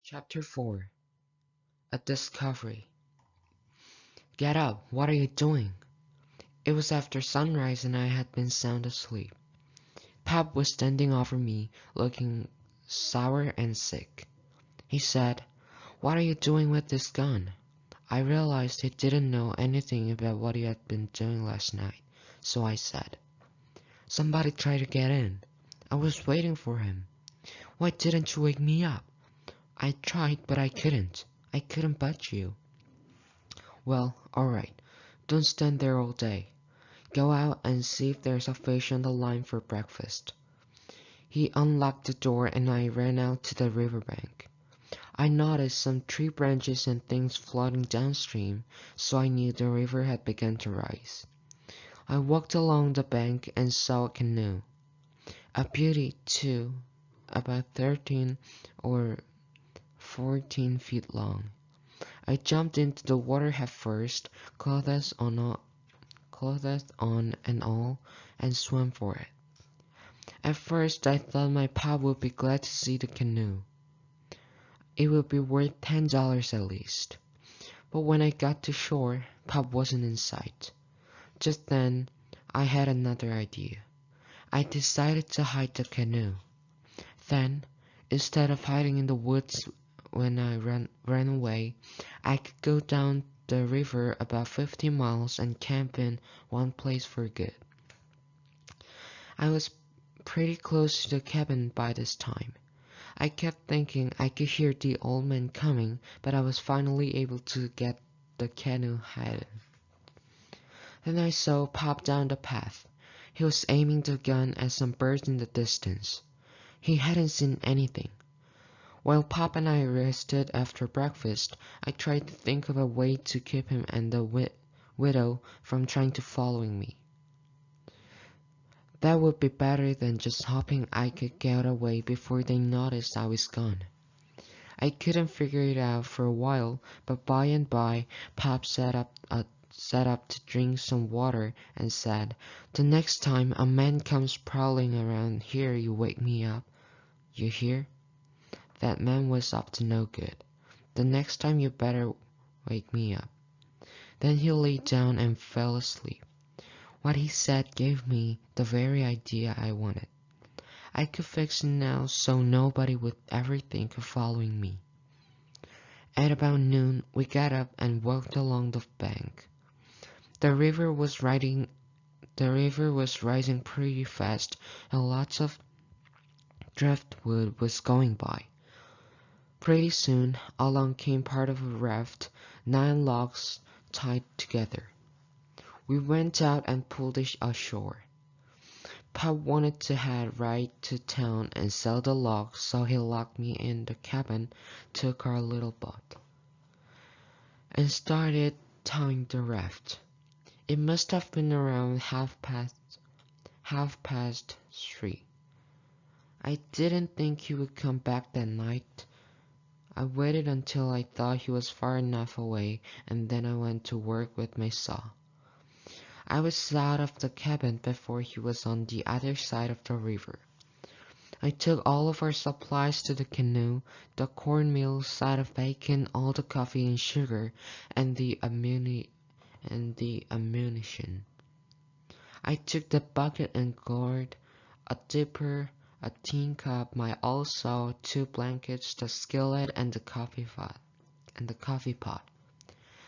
Chapter 4. A Discovery. Get up! What are you doing? It was after sunrise and I had been sound asleep. Pap was standing over me, looking sour and sick. He said, "What are you doing with this gun?" I realized he didn't know anything about what he had been doing last night, so I said, "Somebody tried to get in. I was waiting for him. Why didn't you wake me up?" "I tried, but I couldn't. I couldn't budge you." "Well, alright. Don't stand there all day. Go out and see if there's a fish on the line for breakfast." He unlocked the door and I ran out to the riverbank. I noticed some tree branches and things floating downstream, so I knew the river had begun to rise. I walked along the bank and saw a canoe. A beauty, too, about 13 or 14 feet long. I jumped into the water head first, clothes on and all, and swam for it. At first I thought my pa would be glad to see the canoe. It would be worth $10 at least. But when I got to shore, Pop wasn't in sight. Just then, I had another idea. I decided to hide the canoe. Then, instead of hiding in the woods when I ran away, I could go down the river about 50 miles and camp in one place for good. I was pretty close to the cabin by this time. I kept thinking I could hear the old man coming, but I was finally able to get the canoe hidden. Then I saw Pop down the path. He was aiming the gun at some birds in the distance. He hadn't seen anything. While Pop and I rested after breakfast, I tried to think of a way to keep him and the widow from trying to following me. That would be better than just hoping I could get away before they noticed I was gone. I couldn't figure it out for a while, but by and by, Pop sat up to drink some water and said, "The next time a man comes prowling around here, you wake me up. You hear?" That man was up to no good. "The next time you better wake me up." Then he lay down and fell asleep. What he said gave me the very idea I wanted. I could fix it now so nobody would ever think of following me. At about noon, we got up and walked along the bank. The river was rising pretty fast, and lots of driftwood was going by. Pretty soon, along came part of a raft, 9 logs tied together. We went out and pulled it ashore. Pop wanted to head right to town and sell the logs, so he locked me in the cabin, took our little boat, and started towing the raft. It must have been around half past 3. I didn't think he would come back that night. I waited until I thought he was far enough away, and then I went to work with my saw. I was out of the cabin before he was on the other side of the river. I took all of our supplies to the canoe, the cornmeal, side of bacon, all the coffee and sugar, and the ammunition. I took the bucket and gourd, a dipper, a tin cup, my old saw, 2 blankets, the skillet, and the coffee pot.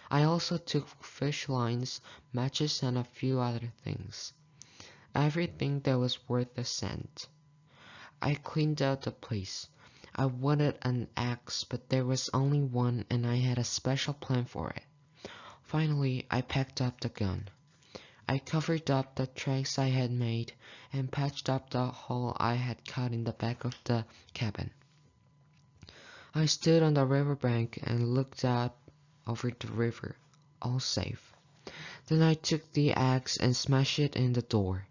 I also took fish lines, matches, and a few other things. Everything that was worth a cent. I cleaned out the place. I wanted an axe, but there was only one and I had a special plan for it. Finally, I packed up the gun. I covered up the tracks I had made and patched up the hole I had cut in the back of the cabin. I stood on the riverbank and looked out over the river, all safe. Then I took the axe and smashed it in the door.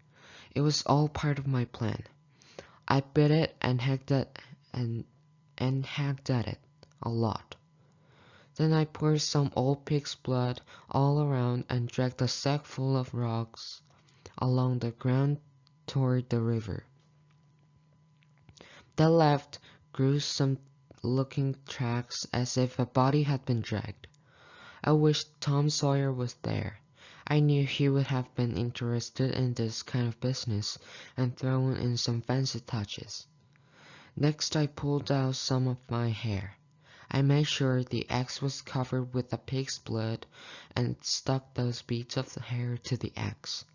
It was all part of my plan. I bit it and hacked at it a lot. Then I poured some old pig's blood all around and dragged a sack full of rocks along the ground toward the river. The left grew some looking tracks as if a body had been dragged. I wished Tom Sawyer was there. I knew he would have been interested in this kind of business and thrown in some fancy touches. Next I pulled out some of my hair. I made sure the axe was covered with the pig's blood and stuck those beads of the hair to the axe.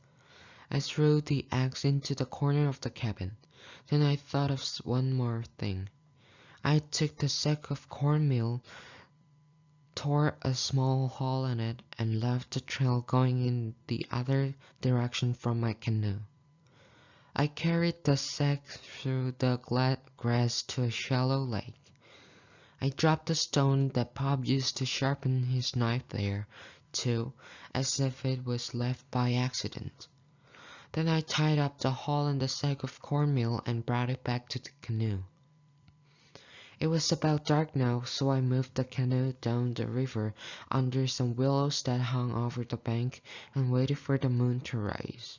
I threw the axe into the corner of the cabin. Then I thought of one more thing. I took the sack of cornmeal, tore a small hole in it, and left the trail going in the other direction from my canoe. I carried the sack through the grass to a shallow lake. I dropped the stone that Bob used to sharpen his knife there, too, as if it was left by accident. Then I tied up the hole in the sack of cornmeal and brought it back to the canoe. It was about dark now, so I moved the canoe down the river under some willows that hung over the bank and waited for the moon to rise.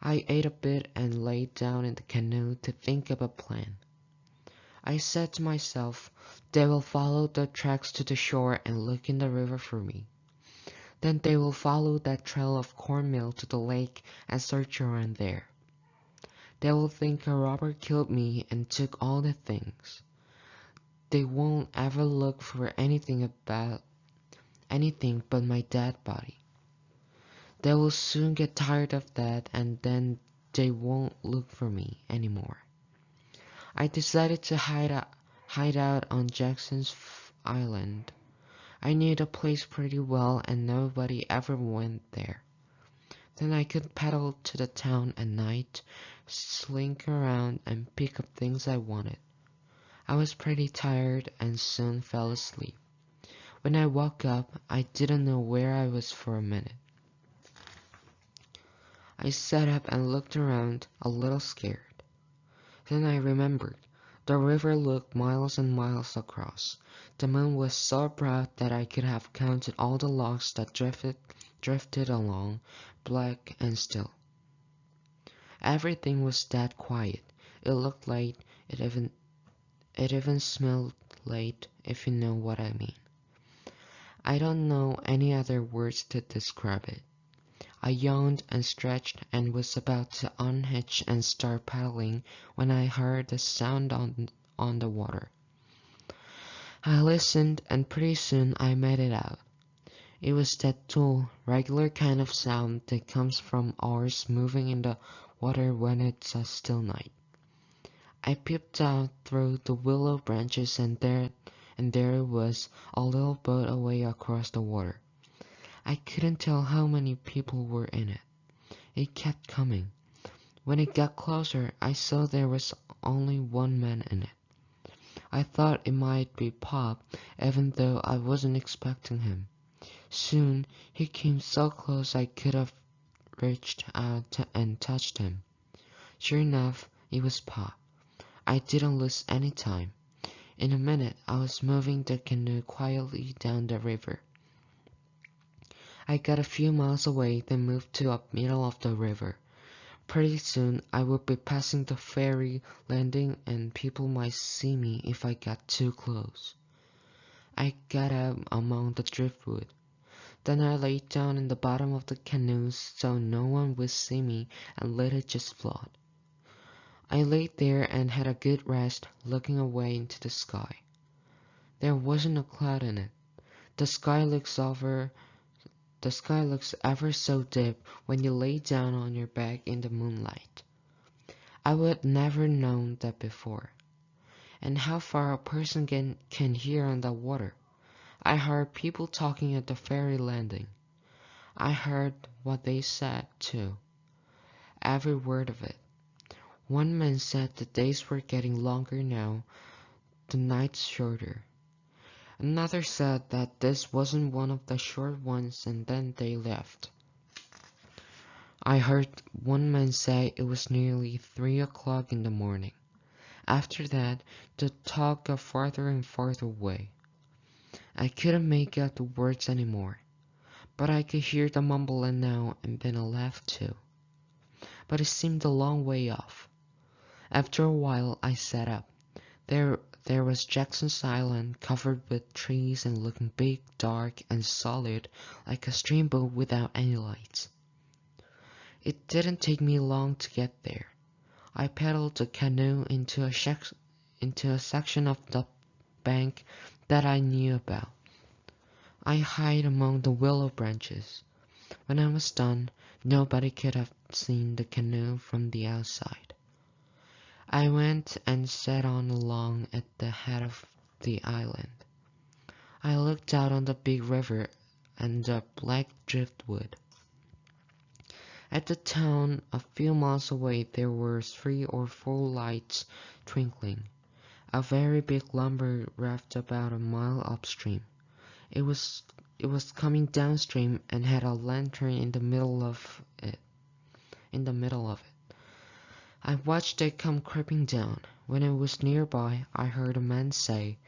I ate a bit and lay down in the canoe to think of a plan. I said to myself, they will follow the tracks to the shore and look in the river for me. Then they will follow that trail of cornmeal to the lake and search around there. They will think a robber killed me and took all the things. They won't ever look for anything but my dead body. They will soon get tired of that, and then they won't look for me anymore. I decided to hide out on Jackson's Island. I knew the place pretty well and nobody ever went there. Then I could paddle to the town at night, slink around and pick up things I wanted. I was pretty tired and soon fell asleep. When I woke up, I didn't know where I was for a minute. I sat up and looked around, a little scared. Then I remembered. The river looked miles and miles across. The moon was so bright that I could have counted all the logs that drifted along, black and still. Everything was that quiet. It looked late. It even smelled late, if you know what I mean. I don't know any other words to describe it. I yawned and stretched and was about to unhitch and start paddling when I heard a sound on the water. I listened and pretty soon I made it out. It was that dull, regular kind of sound that comes from oars moving in the water when it's a still night. I peeped out through the willow branches and there it was, a little boat away across the water. I couldn't tell how many people were in it. It kept coming. When it got closer, I saw there was only one man in it. I thought it might be Pop, even though I wasn't expecting him. Soon, he came so close I could have reached out and touched him. Sure enough, it was Pop. I didn't lose any time. In a minute, I was moving the canoe quietly down the river. I got a few miles away, then moved to the middle of the river. Pretty soon, I would be passing the ferry landing and people might see me if I got too close. I got out among the driftwood. Then I lay down in the bottom of the canoe so no one would see me and let it just float. I lay there and had a good rest, looking away into the sky. There wasn't a cloud in it. The sky looks ever so deep when you lay down on your back in the moonlight. I would never known that before. And how far a person can hear on the water. I heard people talking at the ferry landing. I heard what they said, too. Every word of it. One man said the days were getting longer now, the nights shorter. Another said that this wasn't one of the short ones and then they left. I heard one man say it was nearly 3 o'clock in the morning. After that, the talk got farther and farther away. I couldn't make out the words anymore, but I could hear the mumbling now and then a laugh too. But it seemed a long way off. After a while, I sat up. There There was Jackson's Island, covered with trees and looking big, dark, and solid, like a steamboat without any lights. It didn't take me long to get there. I paddled the canoe into a section of the bank that I knew about. I hid among the willow branches. When I was done, nobody could have seen the canoe from the outside. I went and sat on a log at the head of the island. I looked out on the big river and the black driftwood. At the town a few miles away there were 3 or 4 lights twinkling. A very big lumber raft about a mile upstream. It was coming downstream and had a lantern in the middle of it. I watched it come creeping down. When it was nearby, I heard a man say,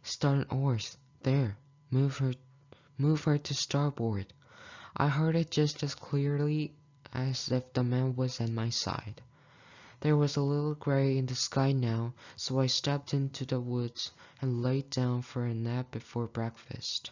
"Start an oars. There. Move her to starboard." I heard it just as clearly as if the man was at my side. There was a little gray in the sky now, so I stepped into the woods and laid down for a nap before breakfast.